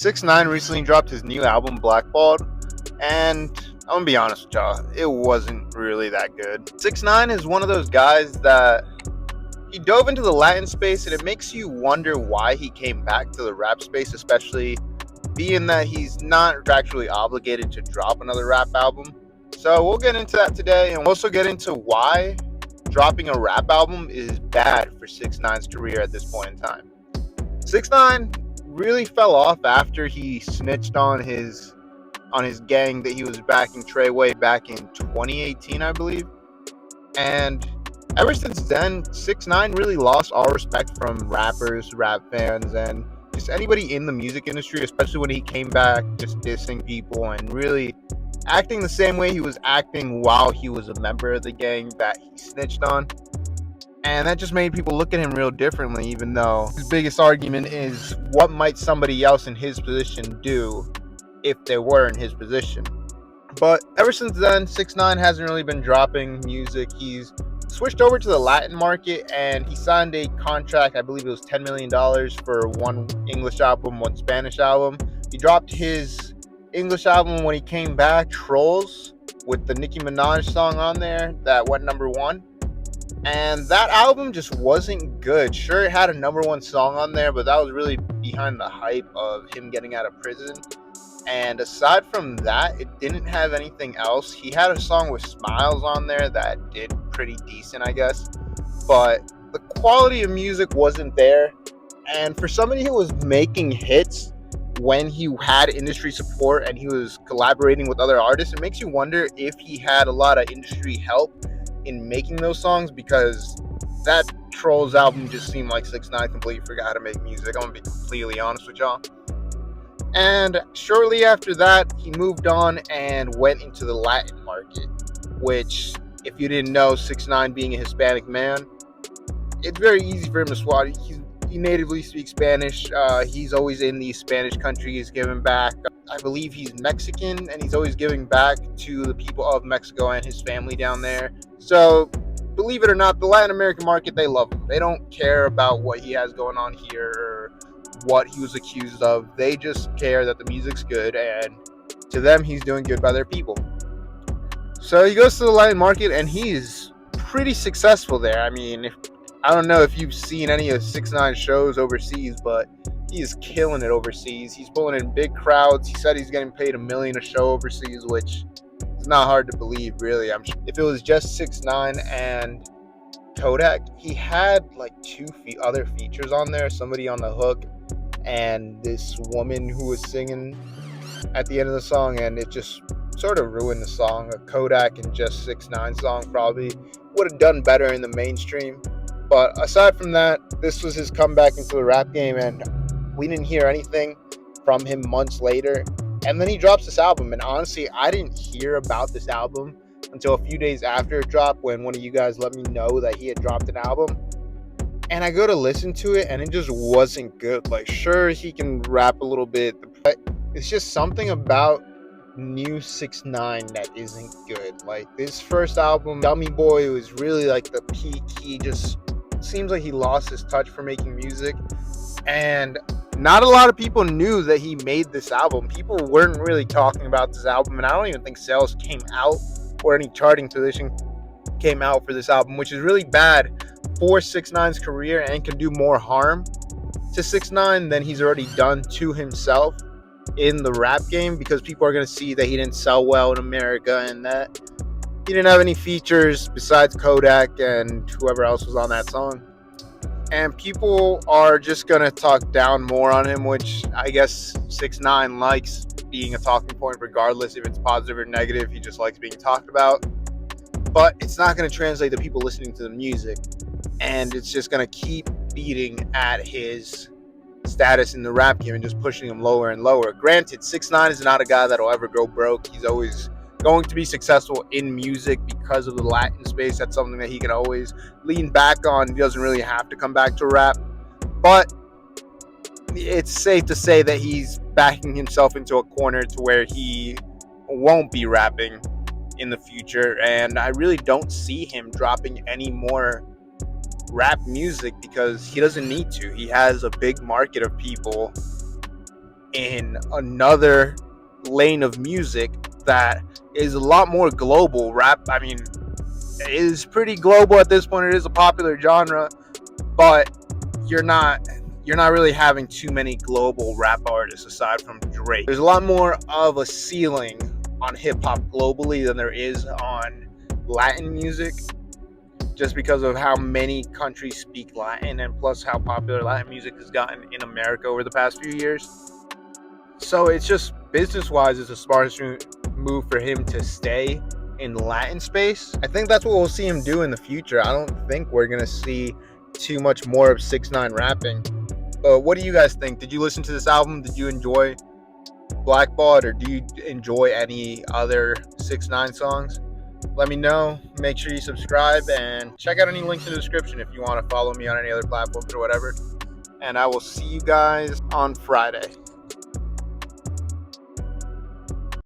6ix9ine recently dropped his new album Blackballed, and I'm gonna be honest with y'all, it wasn't really that good. 6ix9ine is one of those guys that he dove into the Latin space, and it makes you wonder why he came back to the rap space, especially being that he's not actually obligated to drop another rap album. So we'll get into that today, and we'll also get into why dropping a rap album is bad for 6ix9ine's career at this point in time. 6ix9ine really fell off after he snitched on his gang that he was backing Treyway back in 2018, I believe. And ever since then, 6ix9ine really lost all respect from rappers, rap fans, and just anybody in the music industry, especially when he came back just dissing people and really acting the same way he was acting while he was a member of the gang that he snitched on. And that just made people look at him real differently, even though his biggest argument is what might somebody else in his position do if they were in his position. But ever since then, 6ix9ine hasn't really been dropping music. He's switched over to the Latin market, and he signed a contract, I believe it was $10 million for one English album, one Spanish album. He dropped his English album when he came back, Trolls, with the Nicki Minaj song on there that went #1. And that album just wasn't good. Sure, it had a #1 song on there, but that was really behind the hype of him getting out of prison. And aside from that, it didn't have anything else. He had a song with Smiles on there that did pretty decent, I guess. But the quality of music wasn't there. And for somebody who was making hits when he had industry support and he was collaborating with other artists, it makes you wonder if he had a lot of industry help in making those songs, because that Trolls album just seemed like 6ix9ine completely forgot how to make music. I'm gonna be completely honest with y'all. And shortly after that, he moved on and went into the Latin market, which, if you didn't know, 6ix9ine being a Hispanic man, it's very easy for him to swat. He natively speaks Spanish. He's always in these Spanish countries giving back. I believe he's Mexican, and he's always giving back to the people of Mexico and his family down there. So, believe it or not, the Latin American market, they love him. They don't care about what he has going on here or what he was accused of. They just care that the music's good, and to them, he's doing good by their people. So he goes to the Latin market, and he's pretty successful there. I mean, I don't know if you've seen any of 6ix9ine's shows overseas, but he is killing it overseas. He's pulling in big crowds. He said he's getting paid $1 million a show overseas, which is not hard to believe, really. If it was just 6ix9ine and Kodak, he had like two other features on there, somebody on the hook and this woman who was singing at the end of the song, and it just sort of ruined the song. A Kodak and just 6ix9ine song probably would have done better in the mainstream. But aside from that, this was his comeback into the rap game, and we didn't hear anything from him months later. And then he drops this album, and honestly, I didn't hear about this album until a few days after it dropped, when one of you guys let me know that he had dropped an album. And I go to listen to it, and it just wasn't good. Like, sure, he can rap a little bit, but it's just something about new 6ix9ine that isn't good. Like, this first album, Dummy Boy, was really like the peak. He just seems like he lost his touch for making music, and not a lot of people knew that he made this album. People weren't really talking about this album, and I don't even think sales came out or any charting position came out for this album, which is really bad for 6ix9ine's career and can do more harm to 6ix9ine than he's already done to himself in the rap game, because people are going to see that he didn't sell well in America and that he didn't have any features besides Kodak and whoever else was on that song. And people are just going to talk down more on him, which I guess 6ix9ine likes being a talking point regardless if it's positive or negative. He just likes being talked about. But it's not going to translate to people listening to the music. And it's just going to keep beating at his status in the rap game and just pushing him lower and lower. Granted, 6ix9ine is not a guy that'll ever go broke. He's always going to be successful in music because of the Latin space. That's something that he can always lean back on. He doesn't really have to come back to rap. But it's safe to say that he's backing himself into a corner to where he won't be rapping in the future. And I really don't see him dropping any more rap music because he doesn't need to. He has a big market of people in another lane of music that is a lot more global. Rap, I mean, is pretty global at this point. It is a popular genre, but you're not really having too many global rap artists aside from Drake. There's a lot more of a ceiling on hip hop globally than there is on Latin music, just because of how many countries speak Latin, and plus how popular Latin music has gotten in America over the past few years. So it's just business-wise, it's a smart move for him to stay in Latin space. I think that's what we'll see him do in the future. I don't think we're gonna see too much more of 6ix9ine rapping. What do you guys think? Did you listen to this album? Did you enjoy Blackballed, or do you enjoy any other 6ix9ine songs? Let me know. Make sure you subscribe and check out any links in the description if you want to follow me on any other platforms or whatever. And I will see you guys on Friday.